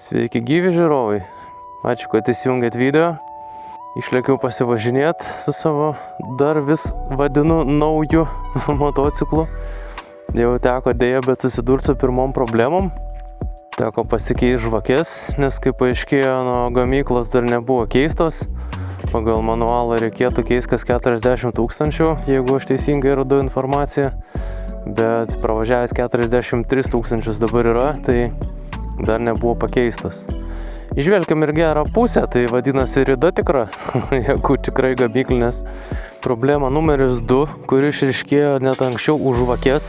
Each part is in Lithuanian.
Sveiki gyvi žiūrovai. Ačiū, kad įsijungėt video. Išlėkiau pasivažinėti su savo dar vis vadinu nauju motociklu. Jau teko dėja, bet susidurti su pirmom problemom. Teko pasikeisti žvakes, nes kaip paaiškėjo, nuo gamyklos dar nebuvo keistos. Pagal manualą reikėtų keisti kas 40 000, jeigu aš teisingai radau informaciją. Bet pravažiavęs 43 000 dabar yra, tai dar nebuvo pakeistos. Išvelgiam ir gerą pusę, tai vadinasi rida tikra, jeigu tikrai gamyklinės. Problema numeris 2, kuri išryškėjo net anksčiau už žvakes,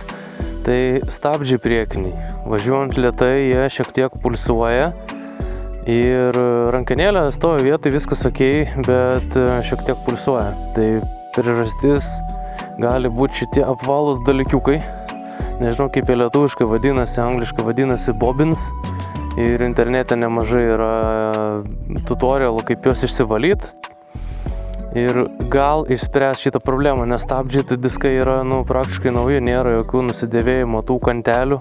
tai stabdžiai priekiniai. Važiuojant lėtai jie šiek tiek pulsuoja ir rankenėlė stovi vietoj, viskas ok, bet šiek tiek pulsuoja. Tai priežastis gali būti šitie apvalūs dalykiukai. Nežinau, kaip jie lietuviškai vadinasi, angliškai vadinasi bobbins. Ir internete nemažai yra tutorialų, kaip juos išsivalyti. Ir gal išspręs šitą problemą, nes stabdžiai tai diskai yra praktiškai nauji, nėra jokių nusidėvėjimo tų kantelių.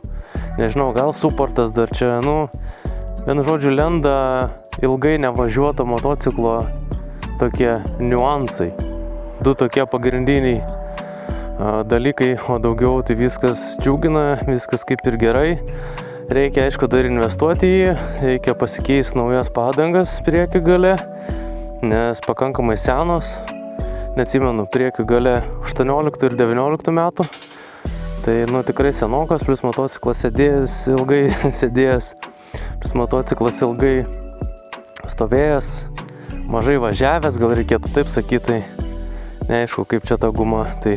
Nežinau, gal suportas dar čia, vienu žodžiu, lenda ilgai nevažiuota motociklo tokie niuansai. Du tokie pagrindiniai dalykai, o daugiau tai viskas džiugina, viskas kaip ir gerai. Reikia, aišku, dar investuoti į jį, reikia pasikeisti naujas padangas priekio gale, nes pakankamai senos, neatsimenu, priekio gale 18 ir 19 metų. Tai, tikrai senokas, plus motociklas ilgai sėdėjęs, plus motociklas ilgai stovėjęs, mažai važiavęs, gal reikėtų taip sakyti, tai neaišku, kaip čia ta guma, tai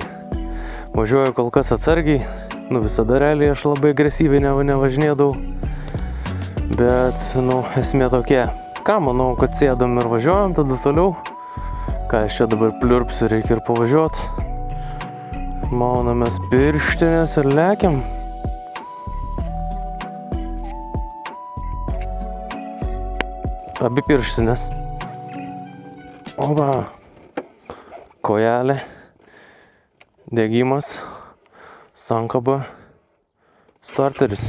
važiuoju kol kas atsargiai. Visada realiai aš labai agresyviai nevažinėdavau, bet, esmė tokia. Ką, manau, kad sėdam ir važiuojam tada toliau. Ką aš čia dabar pliurpsiu, reikia ir pavažiuoti. Maunamės pirštinės ir lekiam. Abi pirštinės. Oba. Kojelė. Degimas. Sankaba, starteris.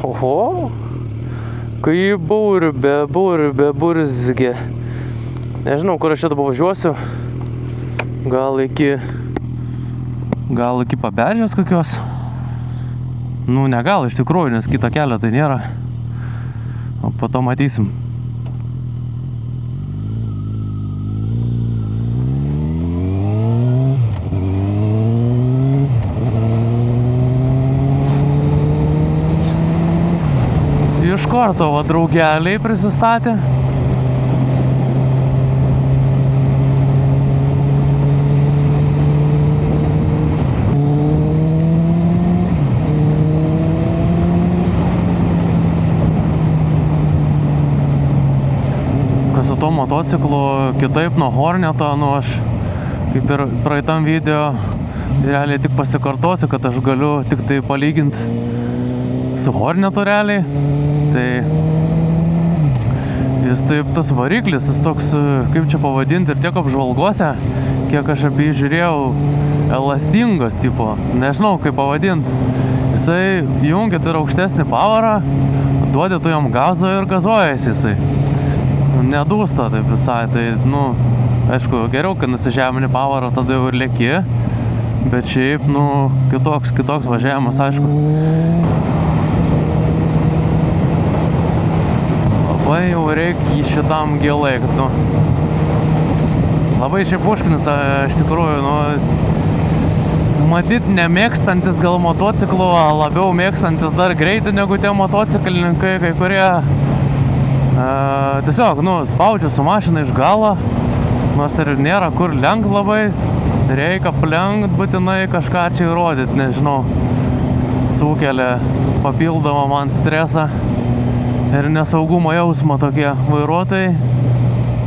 Oho, kaip burzgė. Nežinau, kur aš čia dabar važiuosiu. Gal iki Paberžės kokios. Negal iš tikrųjų, nes kito kelio tai nėra. O po to matysim. Iš karto draugeliai prisistatė. Kas su tuo motociklu kitaip nuo Horneto, aš kaip ir praeitam video realiai tik pasikartosiu, kad aš galiu tik tai palyginti su Hornetu realiai. Tai jis taip, tas variklis, jis toks, kaip čia pavadinti, ir tiek apžvalgose, kiek aš apie jį žiūrėjau, elastingas tipo, nežinau kaip pavadinti. Jisai jungia tai aukštesnį pavarą, duodi tu jam gazo ir gazuojasi jisai. Nedūsta taip visai, tai, aišku, geriau, kai nusižemini pavarą, tada jau ir lėki, bet šiaip, kitoks važiavimas, aišku. Labai jau reikia šitam gilai, kad, labai šiaip užknis, iš tikrųjų, matyt, nemėgstantis gal motociklų, labiau mėgstantis dar greitį negu tie motociklininkai, kai kurie tiesiog, spaudžia su mašina iš galo, nors ir nėra kur lenkt labai, reikia aplenkt būtinai kažką čia įrodyti, nežinau, sukelia papildomą man stresą ir nesaugumo jausmą tokie vairuotojai,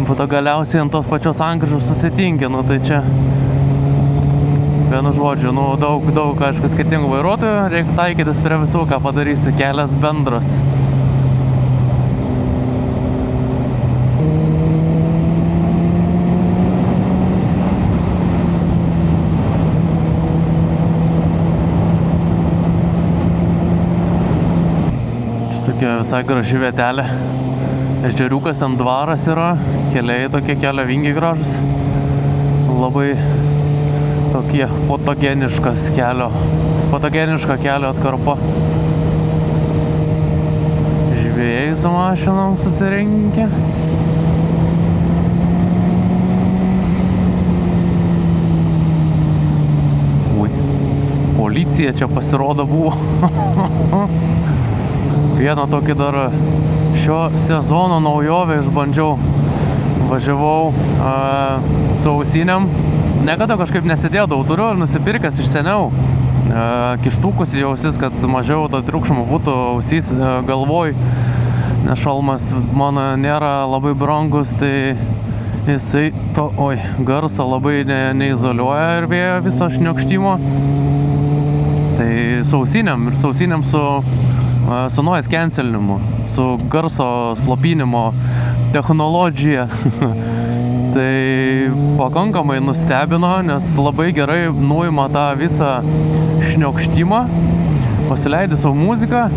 būtų galiausiai ant tos pačios sankryžos susitinkę, tai čia vienu žodžiu, daug, aišku, skirtingų vairuotojų, reikia taikytis prie visų, ką padarysi, kelias bendras. Visai graži vietelė. Ežeriukas, ten dvaras yra, keliai tokie kelio vingiai gražus. Labai tokie fotogeniška kelio atkarpa. Žvėjai su mašinom susirinkę. Policija čia pasirodo buvo. Vieną tokį dar šio sezono naujovę išbandžiau. Važiavau su ausinėm. Niekada kažkaip nesidėdavau, turiu ir nusipirkęs iš seniau. Kištukus į ausis, kad mažiau to triukšmo būtų ausys galvoj. Nes šalmas mano nėra labai brangus, tai jisai to garso labai neizoliuoja ir vėjo viso šniokštimo. Tai su ausinėm su noise cancelinimu, su garso slopinimo technologija. Tai pakankamai nustebino, nes labai gerai nuima tą visą šniokštimą. Pasileidai savo muziką,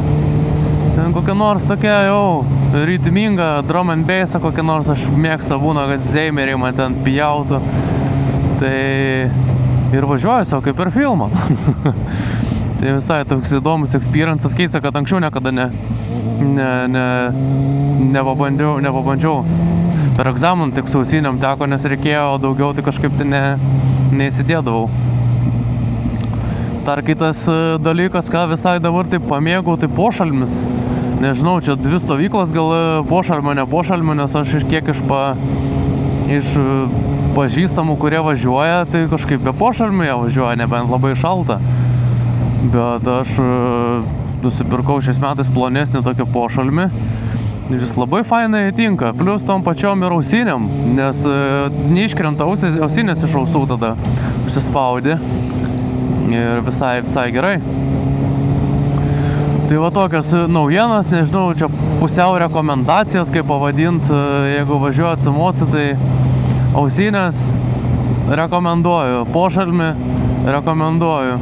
ten kokia nors tokia jau ritminga drum and bassą, kokia nors aš mėgsta būna, kad zeimeriai man ten pjautų. Tai ir važiuoju savo kaip per filmą. Tai visai toks įdomus experiences, keista, kad anksčiau niekada nepabandžiau. Per egzaminą tik su ausinėm teko, nes reikėjo daugiau, tai kažkaip neįsidėdavau. Dar kitas dalykas, ką visai dabar taip pamėgau, tai pošalmis. Nežinau, čia dvi stovyklas, gal pošalmio, ne pošalmio, nes aš kiek iš pažįstamų, kurie važiuoja, tai kažkaip be pošalmių jie važiuoja, nebent labai šalta. Bet aš nusipirkau šiais metais plonesnį tokį pošalmį ir jis labai fainai tinka, plius tom pačiom ir ausinėm, nes neiškrenta ausinės iš ausų tada užsispaudi ir visai gerai. Tai va tokios naujienas, nežinau, čia pusiau rekomendacijos, kaip pavadint, jeigu važiuoju atsimoci, tai ausinės rekomenduoju, pošalmį rekomenduoju.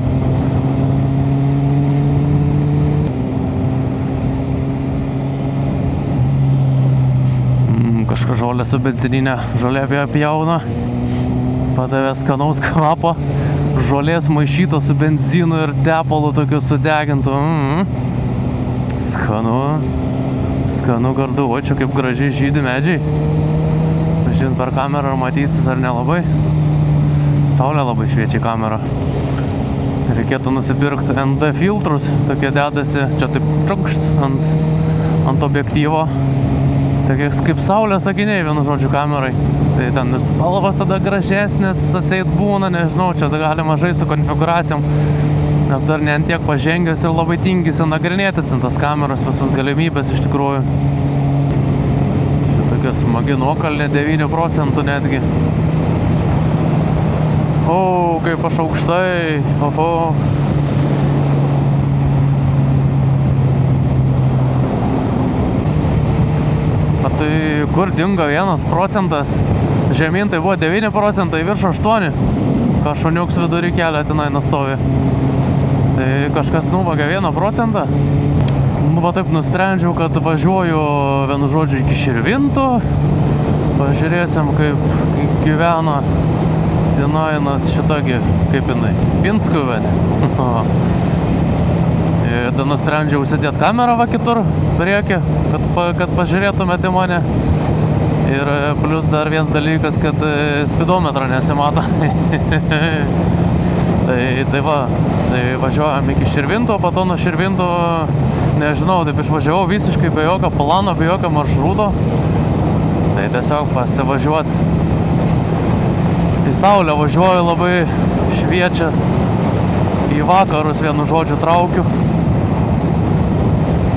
Kažką žolę su benzininė, žolė pjauna, padavė skanaus kvapo, žolės maišyto su benzinu ir tepalu tokiu sudegintu. Skanu gardu, o čia kaip gražiai žydi medžiai. Žin per kamerą ar matysis ar nelabai. Saulė labai šviečia kamerą. Reikėtų nusipirkti ND filtrus, tokie dedasi, čia taip čukšt ant objektyvo. Tokie kaip saulės akiniai, vienu žodžiu, kamerai. Tai ten ir spalvas tada gražesnis atseit būna, nežinau, čia galima žaisti su konfiguracijom. Aš dar ne ant tiek pažengęs ir labai tingisi nagrinėtis ten tas kameras, visas galimybės iš tikrųjų. Čia tokia smagi nuokalnė, 9% netgi. O, kaip aš aukštai, oho. Tai kur dingo 1%, žemyn tai buvo 9%, virš 8%, kažkoniuks vidury kelio tenai nastovi. Tai kažkas nuvagė 1%. Va taip nusprendžiau, kad važiuoju vienu žodžiu iki Širvintų. Pažiūrėsim, kaip gyvena tenainas šitagi, kaip jinai, Pinskuvienė. Tada nusprendžiau užsidėti kamerą va kitur priekį, kad pažiūrėtumėte mane. Ir plus dar vienas dalykas, kad spidometrą nesimato. Tai važiuojam iki Širvintų, po to nuo Širvintų, nežinau, taip išvažiavau visiškai be jokio plano, be jokio maršruto. Tai tiesiog pasivažiuoti į saulę važiuoju, labai šviečia, į vakarus vienu žodžiu traukiu.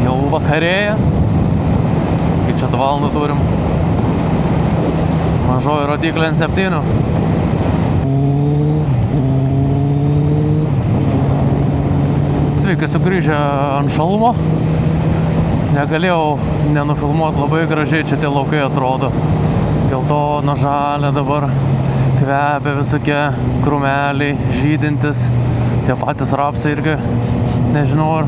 Jau vakarėja, kai čia 2 valandų turim. Mažoji rodiklė ant 7. Sveiki sugrįžę ant šalmo. Negalėjau nenufilmuoti, labai gražiai čia tie laukai atrodo. Geltona, žalia dabar, kvepia visokie krūmeliai, žydintis. Tie patys rapsai irgi, nežinau ar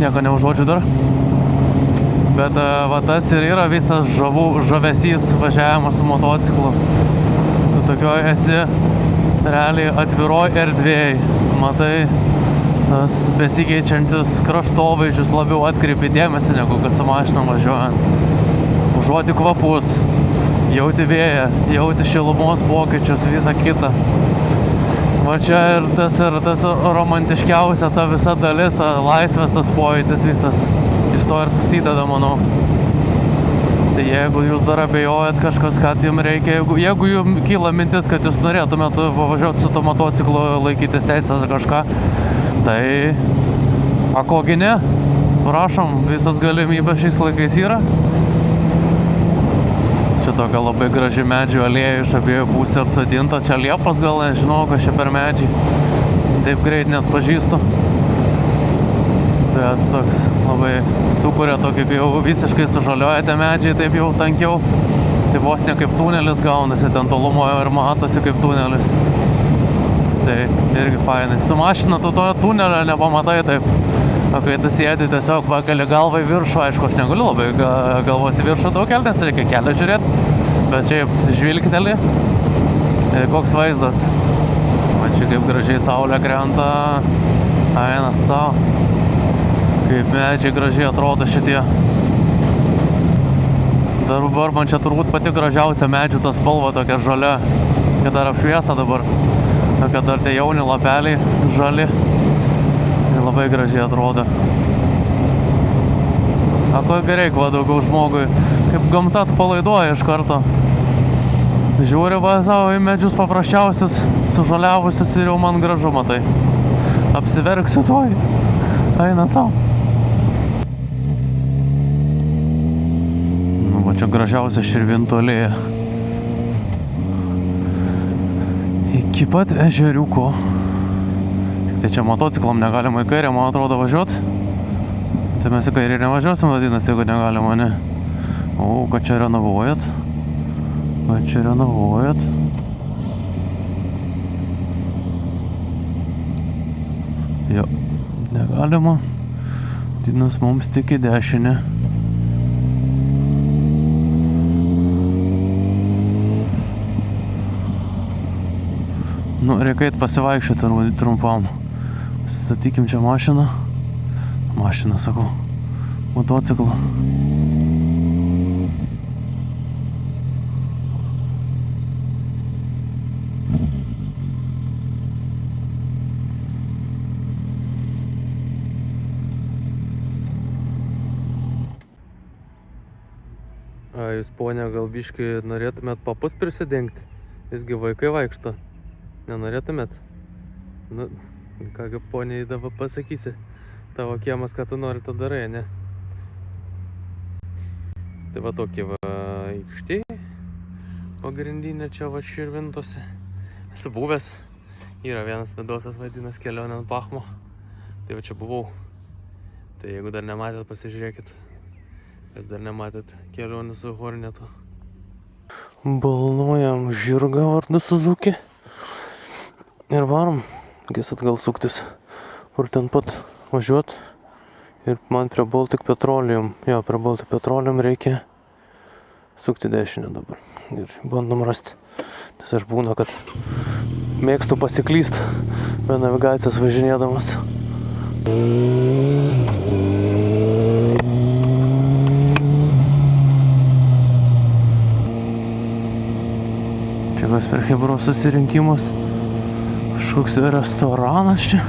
nieko neužuodžiu dar. Bet va tas ir yra visas žavesys važiavimas su motociklu. Tu tokioj esi realiai atviroj erdvėj. Matai tas besikeičiantis kraštovaizdžius, labiau atkreipi dėmesį, negu kad su mašina važiuojant. Užuodi kvapus, jauti vėją, jauti šilumos pokyčius, visą kitą. Va čia ir tas romantiškiausia ta visa dalis, ta laisvės, tas pojūtis visas. Iš to ir susideda, manau. Tai jeigu jūs dar abejojat kažkas, kad jums reikia, jeigu jums kyla mintis, kad jūs norėtumėt važiuoti su to motociklu, laikytis teisės kažką, tai kogi ne, prašom, visas galimybės šiais laikais yra. Čia tokia labai graži medžių alėja iš abiejų pusių apsodinta, čia liepos gal, nežinau, kas čia per medžiai, taip greit net pažįstu. Bet toks labai sukuria tokį, kai jau visiškai sužalioja tie medžiai, taip jau tankiau. Tai vos ne kaip tunelis gaunasi, ten tolumoje ir matosi kaip tunelis. Tai irgi fainai. Su mašina tu to tunelio nepamatai taip. O kai tu sėdi tiesiog pakeli galvą į viršų, aišku, aš negaliu labai galvos į viršų daug kelti, nes reikia kelią žiūrėti. Bet čia žvilgteli, koks vaizdas. Va čia kaip gražiai saulė krenta, einas savo. Kaip medžiai gražiai atrodo šitie. Dabar man čia turbūt pati gražiausia medžių ta spalva, tokia žalia. Kad dar apšviesta dabar. Kad dar tie jauni lapeliai žali. Ir labai gražiai atrodo. Ko gerai, kuo daugiau žmogui. Kaip gamta atpalaiduoja iš karto. Žiūri va savo į medžius paprasčiausius, sužaliavusius ir jau man gražu, matai. Apsiverksiu toj. Eina savo. Čia gražiausia Širvintų alėja. Iki pat ežeriuko. Tik tai čia motociklam negalima į kairę, man atrodo, važiuoti. Tai mes į kairę nevažiuosim, vadinasi, jeigu negalima, ne. O, kad čia renovuojat. Kad čia renovuojat. Jo, negalima. Dinas mums tik į dešinę. Nu, reikia eit pasivaikščioti trumpam. Statykim čia mašiną. Mašiną, sakau. Motociklą. Jūs, ponia, gal biškai norėtumėt papus prisidengti? Visgi vaikai vaikšto. Nenorėtumėt? Nu, kągi, ponia, dabar pasakysi. Tavo kiemas, ką tu nori, tą darai, ne? Tai va tokie va aikštė. Pagrindinė čia va Širvintose. Esu buvęs. Yra vienas vidosas vadinasi kelionė ant Pachmo. Tai va čia buvau. Tai jeigu dar nematėt, pasižiūrėkit. Kas dar nematėt kelionę su Hornetu. Balnuojam žirgą vardu Suzuki. Ir varom. Reikės atgal suktis. Kur ten pat važiuot. Ir man prie Baltic Petroleum. Jo, prie Baltic Petroleum reikia sukti dešinę dabar. Ir bandom rasti. Nes aš būna, kad mėgstu pasiklyst be navigacijos važinėdamas. Čia kas per Hebros susirinkimas. Kažkoks restoranas čia.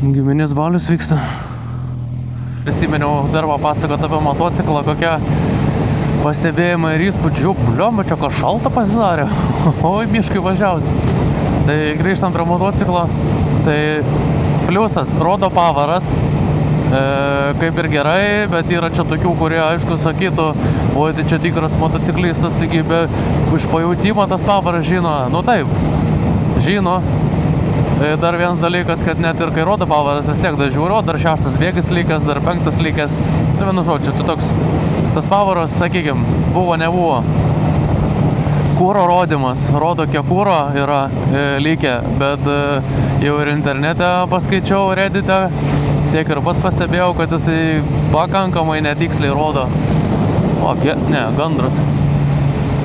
Giminės balius vyksta. Prisiminiau dar papasakot apie motociklą, kokie pastebėjimai ir įspūdžių. Bliomba, čia kas šalta pasidarė. Oi, miškai važiausi. Tai grįžtam prie motociklo. Tai pliusas, rodo pavaras. Kaip ir gerai, bet yra čia tokių, kurie aišku sakytų, oi, tai čia tikras motociklistas, taigi be iš pajūtimo tas pavaras žino. Nu taip, žino. Dar vienas dalykas, kad net ir kai rodo pavaras, vis tiek dar žiūro, dar 6 bėgis likęs, dar 5 likęs. Nu, vienu žodžiu, tai toks, tas pavaras, sakykim, buvo, nebuvo. Kūro rodymas, rodo, kiek kūro yra likę, bet jau ir internete paskaičiau, Reddite, tiek ir pats pastebėjau, kad jisai pakankamai netiksliai rodo. Gandras.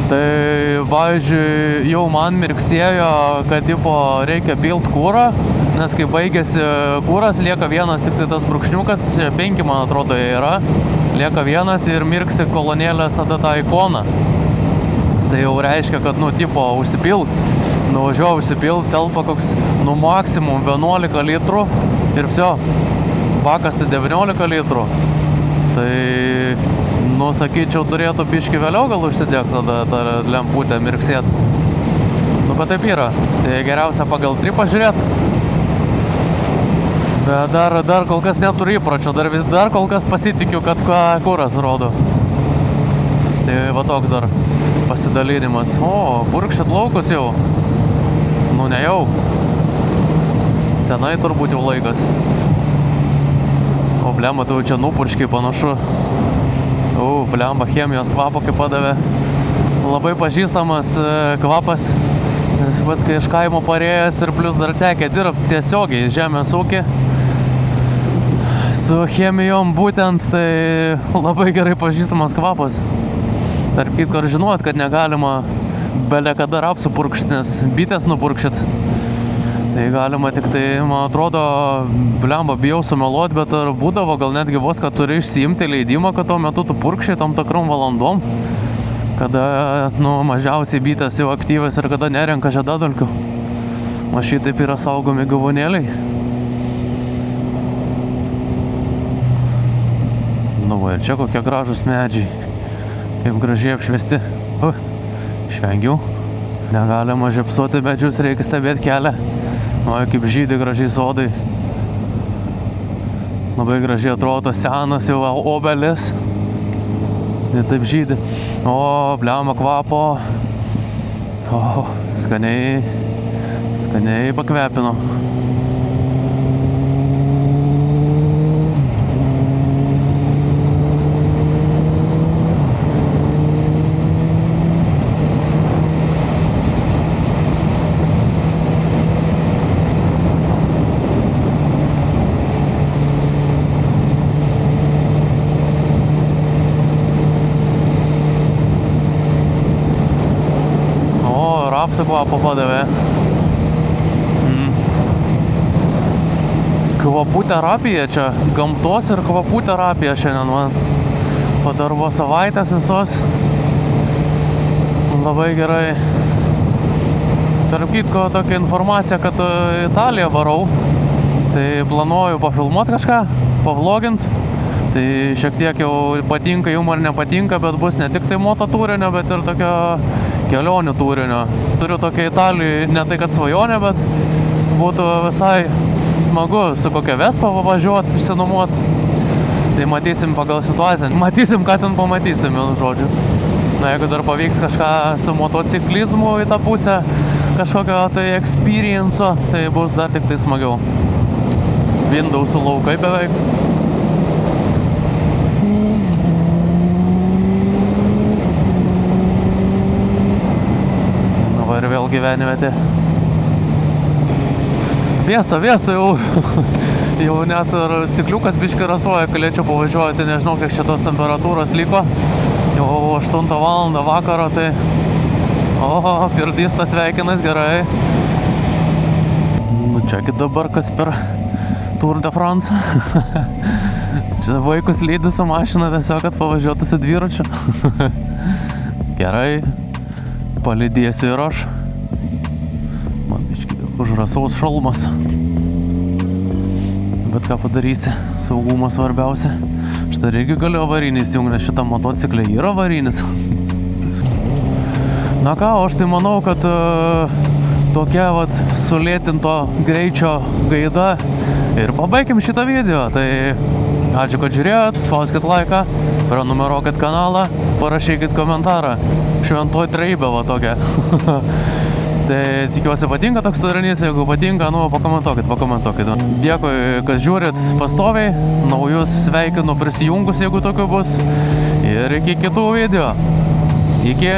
Tai, pavyzdžiui, jau man mirksėjo, kad tipo reikia pilt kūrą, nes kai baigėsi kūras, lieka vienas tik tai tas brūkšniukas, 5 man atrodo yra, lieka vienas ir mirksi kolonėlės tada tą ikoną. Tai jau reiškia, kad, tipo, užsipilk, nuvažiuoju užsipilk, telpa koks, maksimum 11 litrų ir viso, bakas tai 19 litrų. Tai, sakyčiau, turėtų biškį vėliau gal užsidėk tada tą lemputę mirksėt. Bet taip yra. Tai geriausia pagal tripą žiūrėt. Bet dar kol kas neturiu įpročio, dar kol kas pasitikiu, kad kuras rodo. Tai va toks dar pasidalinimas. O, purkšit laukus jau. Ne jau. Senai turbūt jau laikas. O blemba, tai jau čia nupurškiai panašu. Blemba, chemijos kvapo kaip padavė. Labai pažįstamas kvapas. Pats kai iš kaimo parėjęs ir plus dar tekė dirbti tiesiogiai žemės ūkį. Su chemijom būtent, tai labai gerai pažįstamas kvapas. Tarp kitko, ar žinot, kad negalima bele kada rapsų purkšti, nes bitės nupurkšit. Tai galima tik tai, man atrodo, blemba, bijau sumeluot, bet ar būdavo gal netgi vos, kad turi išsiimti leidimą, kad tuo metu tu purkščiai tom takrom valandom, kada, mažiausiai bitės jau aktyvės ir kada nerenka žiedadulkių. O šitaip yra saugomi gyvūnėliai. Va, ir čia kokie gražus medžiai. Kaip gražiai apšviesti. Išvengiau. Negalima žiopsoti medžius, reikia stebėti kelią. O, kaip žydi gražiai sodai. Labai gražiai atrodo senas jau obelis. Ir taip žydi. O, blemba kvapo. O, skaniai pakvepino. Rapsų kvapą padavė. Kvapų terapija čia. Gamtos ir kvapų terapija šiandien man. Po darbo savaitės visos. Labai gerai. Tarp kitko tokia informacija, kad Italiją varau. Tai planuoju pafilmuoti kažką, pavlogint. Tai šiek tiek jau patinka, jum ar nepatinka, bet bus ne tik tai moto turinio, bet ir tokio kelionių turinio. Turiu tokią Italiją, ne tai kad svajonę, bet būtų visai smagu su kokia Vespa važiuoti, išsinuomoti. Tai matysim pagal situaciją. Matysim, ką ten pamatysim, žodžiu. Jeigu dar pavyks kažką su motociklizmu į tą pusę, kažkokio tai experienco, tai bus dar tik tai smagiau. Windows laukai beveik. Ir vėl gyvenvietė. Vėsta jau net ir stikliukas biškai rasuoja, galėčiau pavažiuoti, nežinau, kiek šitos temperatūros liko. Jau 8 valandą vakaro, tai pirdystas sveikinas gerai. Čiagi dabar kas per Tour de France. Čia vaikus lydi su mašina tiesiog, kad pavažiuotų su dviračiu. Gerai. Palydėsiu ir aš. Man biškai už rasaus šalmas. Bet ką padarysi, saugumas svarbiausia. Štai irgi galiu avarinį įsijungti, nes šitą motociklę yra avarinis. Na ką, aš tai manau, kad tokia sulėtinto greičio gaida ir pabaikim šitą video. Tai ačiū, kad žiūrėjot, spauskit laiką, prenumeruokit kanalą, parašykit komentarą. Šventoj treibė va tokia. Tai tikiuosi patinka toks turinys, jeigu patinka, pakomentuokit. Dėkui, kas žiūrit pastoviai, naujus sveikinu prisijungus, jeigu tokių bus. Ir iki kitų video. Iki.